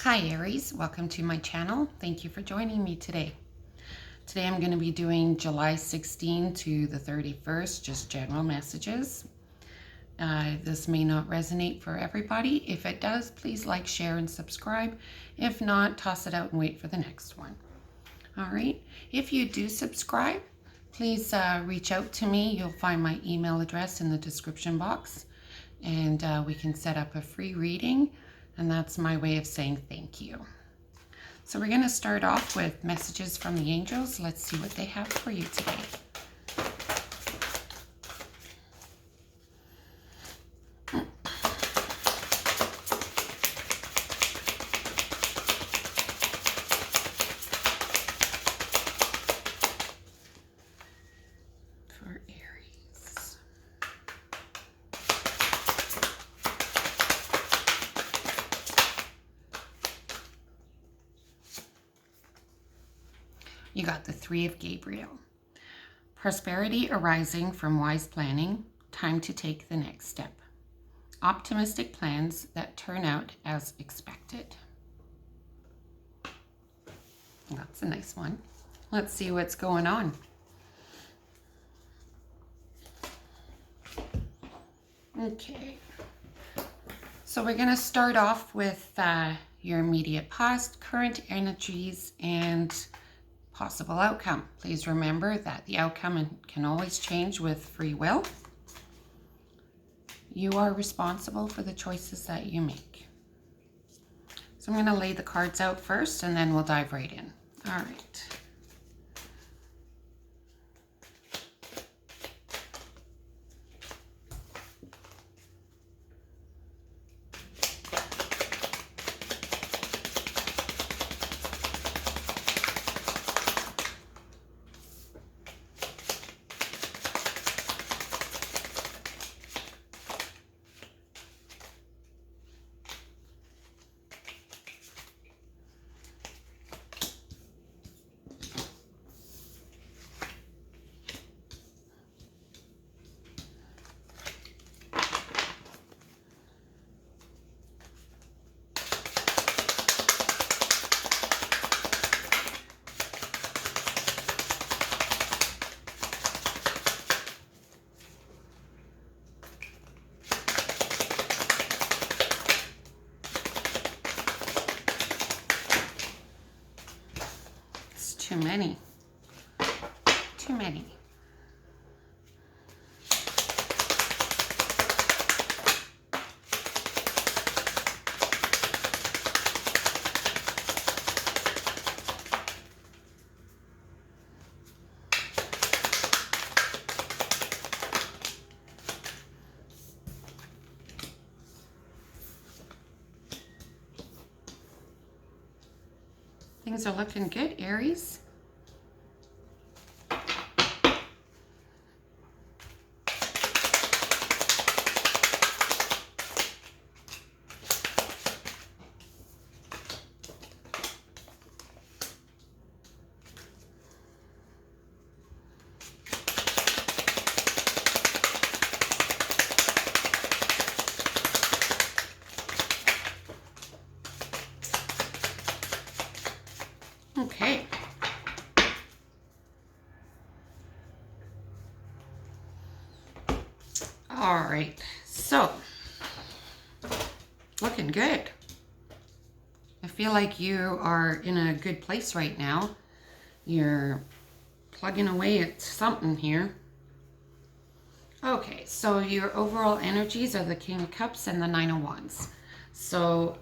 Hi Aries, welcome to my channel. Thank you for joining me today. Today I'm going to be doing July 16 to the 31st, just general messages. This may not resonate for everybody. If it does, please like, share, and subscribe. If not, toss it out and wait for the next one. All right. If you do subscribe, please reach out to me. You'll find my email address in the description box, and we can set up a free reading. And that's my way of saying thank you. So we're going to start off with messages from the angels. Let's see what they have for you today. For Aries. You got the Three of Gabriel. Prosperity arising from wise planning. Time to take the next step. Optimistic plans that turn out as expected. That's a nice one. Let's see what's going on. Okay. So we're going to start off with your immediate past, current energies, and possible outcome. Please remember that the outcome can always change with free will. You are responsible for the choices that you make. So I'm going to lay the cards out first and then we'll dive right in. All right. Too many. Too many. Things are looking good, Aries. Okay. All right. So, looking good. I feel like you are in a good place right now. You're plugging away at something here. Okay, so your overall energies are the King of Cups and the Nine of Wands. So,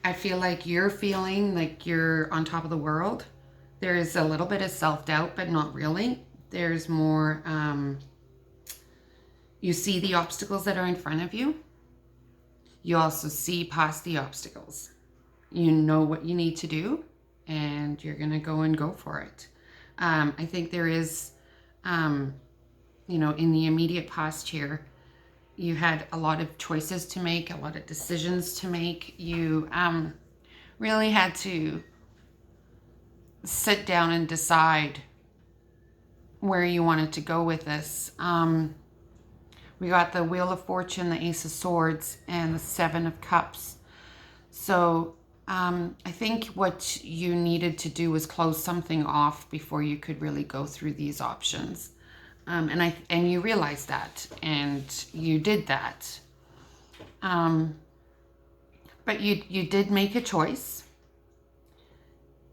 I feel like you're feeling like you're on top of the world. There's a little bit of self-doubt, but not really. There's more, you see the obstacles that are in front of you. You also see past the obstacles. You know what you need to do, and you're going to go for it. I think there is, you know, in the immediate past here, you had a lot of choices to make, a lot of decisions to make. You really had to sit down and decide where you wanted to go with this. We got the Wheel of Fortune, the Ace of Swords, and the Seven of Cups. So I think what you needed to do was close something off before you could really go through these options. And you realized that, and you did that. But you did make a choice,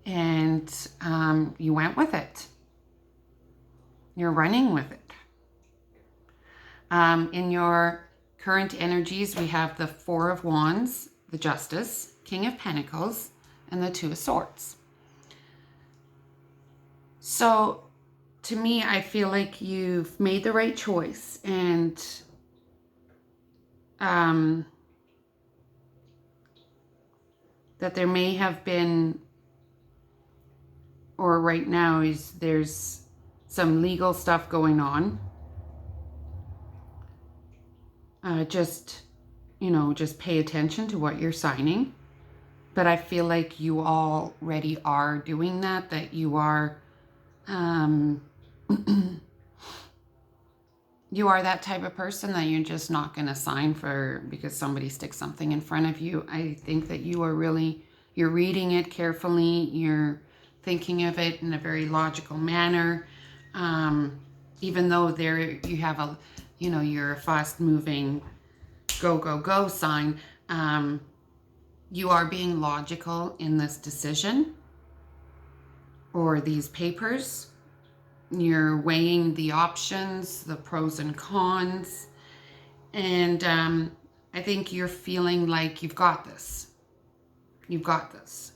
and you went with it. You're running with it. In your current energies, we have the Four of Wands, the Justice, King of Pentacles, and the Two of Swords. So to me, I feel like you've made the right choice, and that there may have been, or right now there's some legal stuff going on. Just pay attention to what you're signing. But I feel like you already are doing that you are, you are that type of person that you're just not going to sign for because somebody sticks something in front of you. I think that you're reading it carefully. You're thinking of it in a very logical manner. Even though you have you're a fast moving go, go, go sign, you are being logical in this decision or these papers. You're weighing the options, the pros and cons, and I think you're feeling like you've got this. You've got this.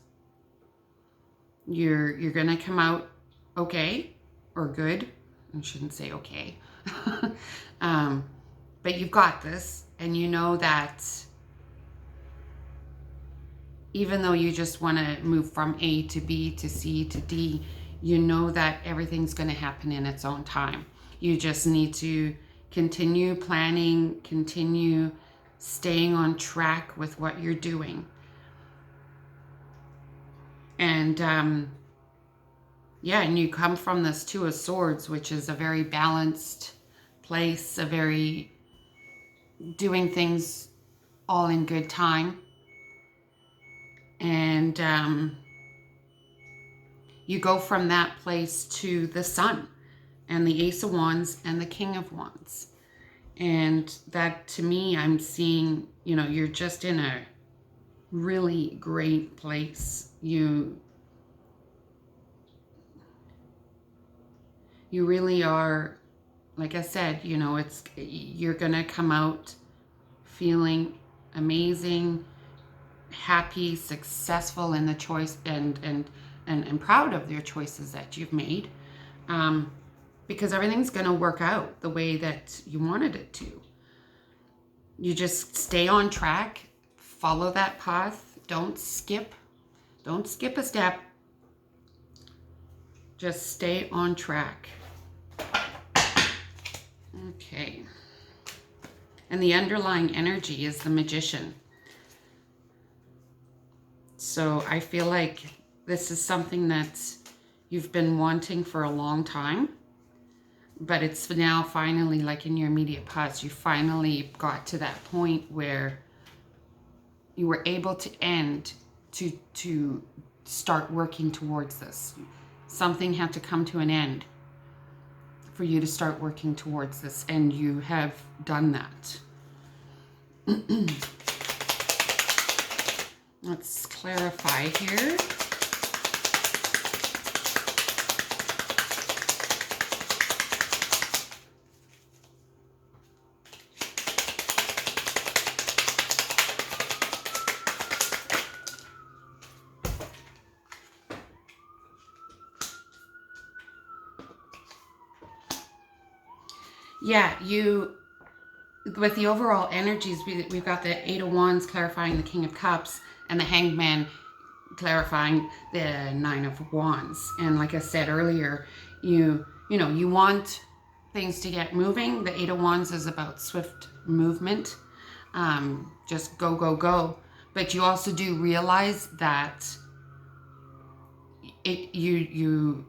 You're gonna come out okay or good. I shouldn't say okay. But you've got this, and you know that even though you just want to move from A to B to C to D, you know that everything's going to happen in its own time. You just need to continue planning, continue staying on track with what you're doing. And and you come from this Two of Swords, which is a very balanced place, a very doing things all in good time. And you go from that place to the Sun and the Ace of Wands and the King of Wands. And that, to me, I'm seeing, you're just in a really great place. You really are, like I said, you're gonna come out feeling amazing, happy, successful in the choice, and proud of your choices that you've made, because everything's gonna work out the way that you wanted it to. You just stay on track, follow that path, don't skip a step, just stay on track. Okay. And the underlying energy is the Magician. So I feel like this is something that you've been wanting for a long time, but it's now finally, like in your immediate past, you finally got to that point where you were able to start working towards this. Something had to come to an end for you to start working towards this, and you have done that. Let's clarify here. Yeah, with the overall energies, we've got the Eight of Wands clarifying the King of Cups, and the Hanged Man clarifying the Nine of Wands. And like I said earlier, you want things to get moving. The Eight of Wands is about swift movement, just go, go, go. But you also do realize that you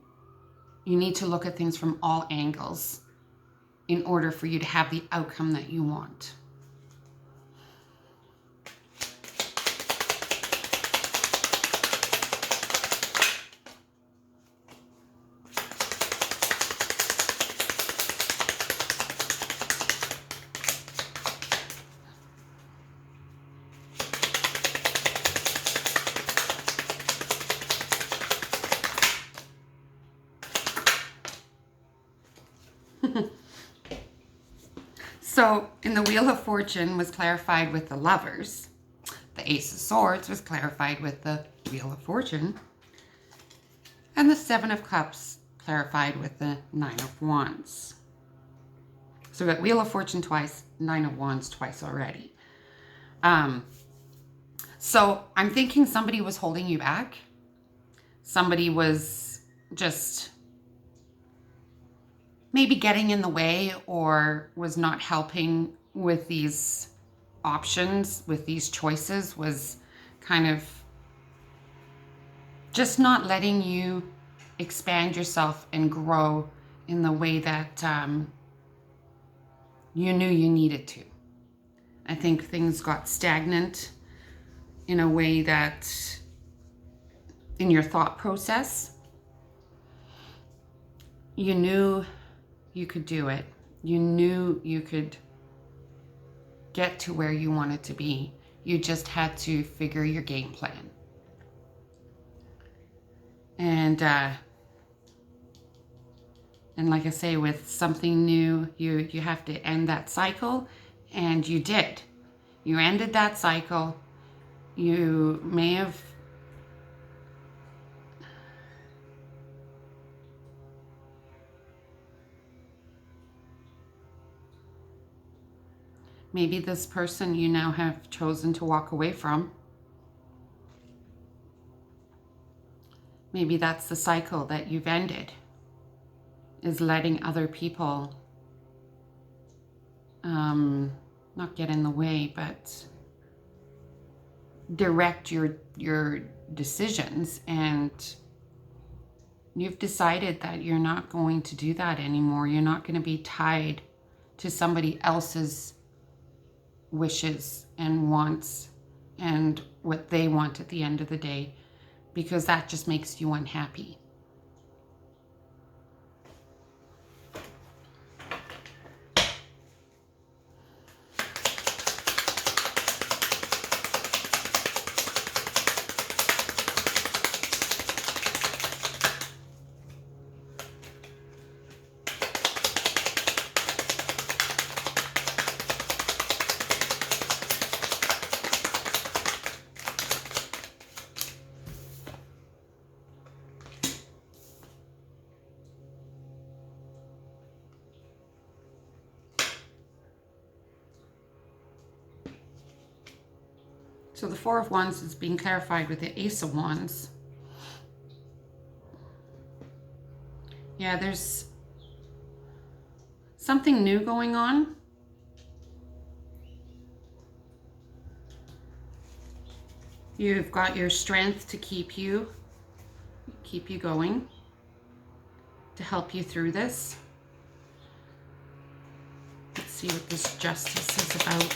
need to look at things from all angles. in order for you to have the outcome that you want. So in the Wheel of Fortune was clarified with the Lovers. The Ace of Swords was clarified with the Wheel of Fortune. And the Seven of Cups clarified with the Nine of Wands. So we got Wheel of Fortune twice, Nine of Wands twice already. So I'm thinking somebody was holding you back. Somebody was just maybe getting in the way or was not helping with these options, with these choices, was kind of just not letting you expand yourself and grow in the way that you knew you needed to. I think things got stagnant in a way that in your thought process, you knew you could do it. You knew you could get to where you wanted to be. You just had to figure your game plan. And like I say, with something new, you have to end that cycle, and you did. You ended that cycle. You may have maybe this person you now have chosen to walk away from. Maybe that's the cycle that you've ended, is letting other people not get in the way, but direct your decisions. And you've decided that you're not going to do that anymore. You're not going to be tied to somebody else's wishes and wants and what they want at the end of the day, because that just makes you unhappy. So the Four of Wands is being clarified with the Ace of Wands. Yeah, there's something new going on. You've got your strength to keep you going, to help you through this. Let's see what this Justice is about.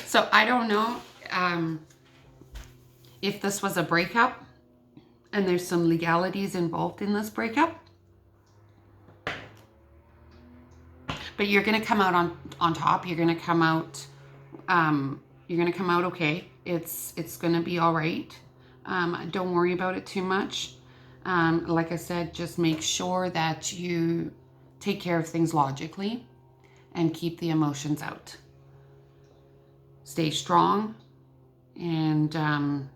So I don't know if this was a breakup and there's some legalities involved in this breakup. But you're going to come out on top. You're going to come out okay. It's going to be all right. Don't worry about it too much. Like I said, just make sure that you take care of things logically and keep the emotions out. Stay strong, and the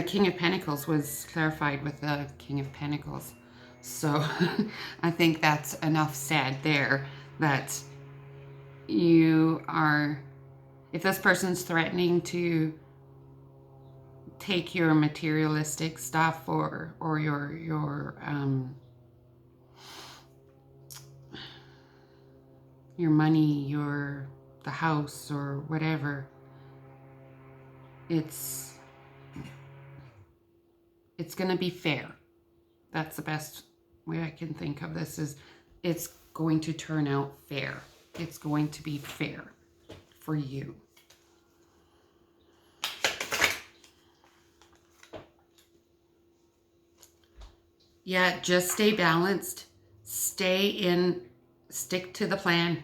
King of Pentacles was clarified with the King of Pentacles. So I think that's enough said there, that you are, if this person's threatening to take your materialistic stuff or your your money, the house, or whatever. It's going to be fair. That's the best way I can think of this, is it's going to turn out fair. It's going to be fair for you. Yeah, just stay balanced. Stick to the plan.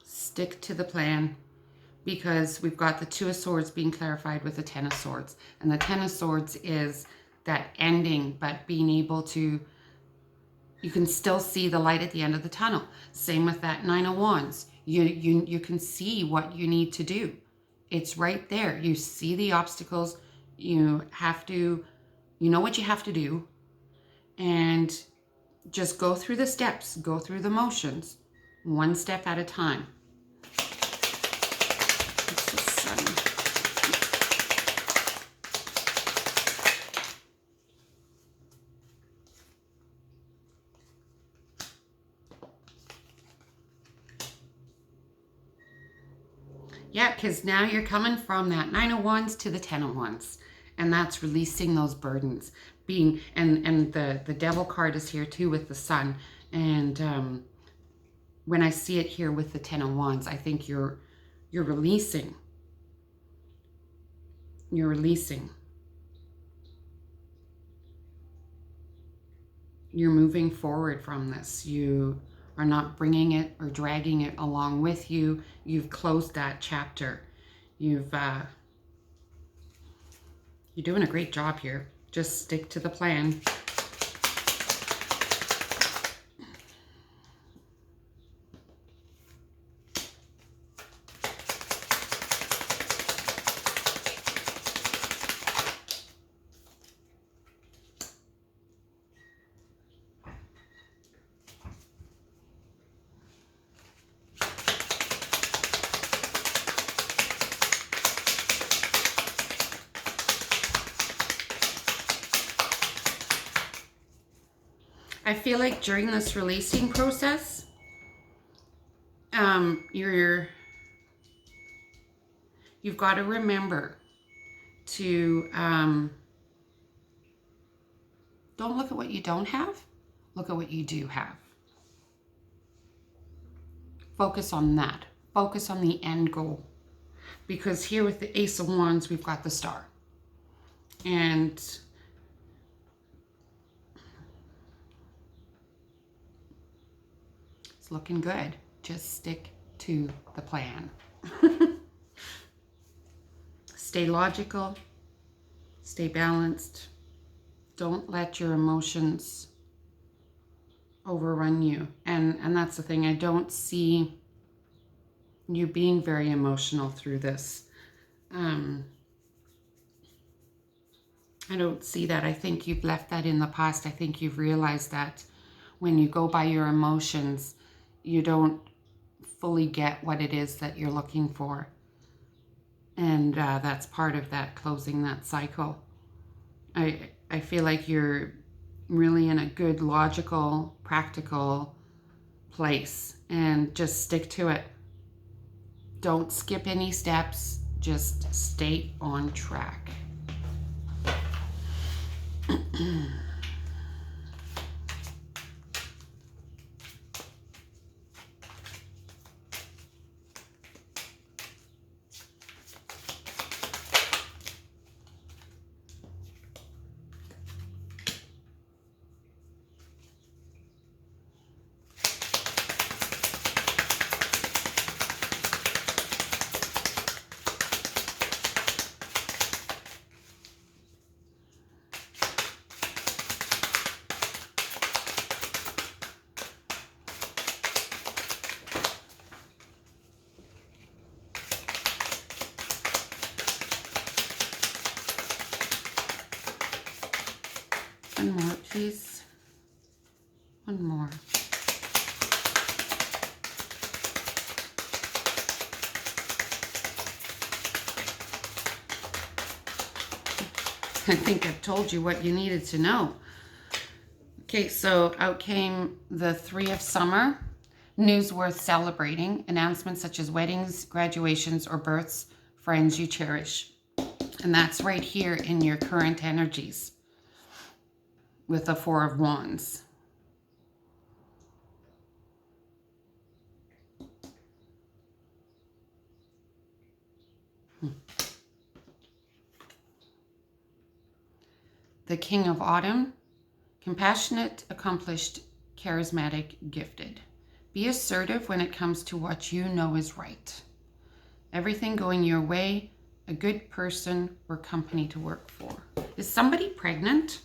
Stick to the plan. Because we've got the Two of Swords being clarified with the Ten of Swords. And the Ten of Swords is that ending, but being able to, you can still see the light at the end of the tunnel. Same with that Nine of Wands. You can see what you need to do. It's right there. You see the obstacles. You know what you have to do. And just go through the steps. Go through the motions. One step at a time. Yeah, because now you're coming from that Nine of Wands to the Ten of Wands. And that's releasing those burdens. And the Devil card is here too with the Sun. And when I see it here with the Ten of Wands, I think you're releasing. You're releasing. You're moving forward from this. You are not bringing it or dragging it along with you. You've closed that chapter. You're doing a great job here. Just stick to the plan. I feel like during this releasing process, you've got to remember to don't look at what you don't have, look at what you do have. Focus on that. Focus on the end goal. Because here with the Ace of Wands, we've got the Star. And it's looking good. Just stick to the plan. Stay logical. Stay balanced. Don't let your emotions overrun you. And that's the thing. I don't see you being very emotional through this. I don't see that. I think you've left that in the past. I think you've realized that when you go by your emotions, you don't fully get what it is that you're looking for. And that's part of that, closing that cycle. I feel like you're really in a good, logical, practical place, and just stick to it. Don't skip any steps. Just stay on track. One more, please. One more. I think I've told you what you needed to know. Okay, so out came the Three of Summer, News worth celebrating. Announcements such as weddings, graduations, or births. Friends you cherish. And that's right here in your current energies with the Four of Wands. The King of Autumn. Compassionate, accomplished, charismatic, gifted. Be assertive when it comes to what you know is right. Everything going your way, a good person or company to work for. Is somebody pregnant?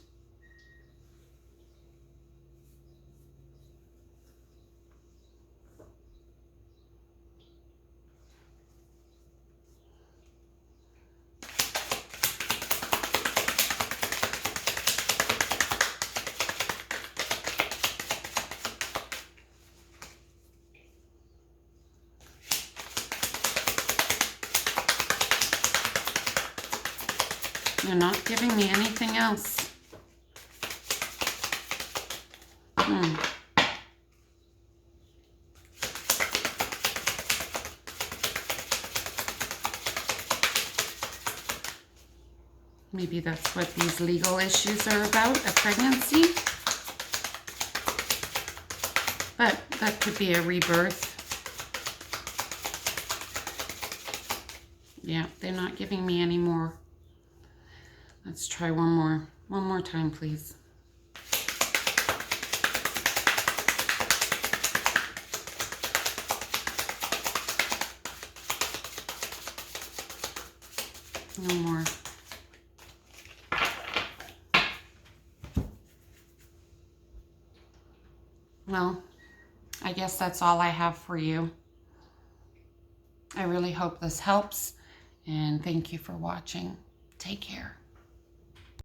You're not giving me anything else. Maybe that's what these legal issues are about, a pregnancy. But that could be a rebirth. Yeah, they're not giving me any more. Let's try one more time, please. No more. Well, I guess that's all I have for you. I really hope this helps, and thank you for watching. Take care.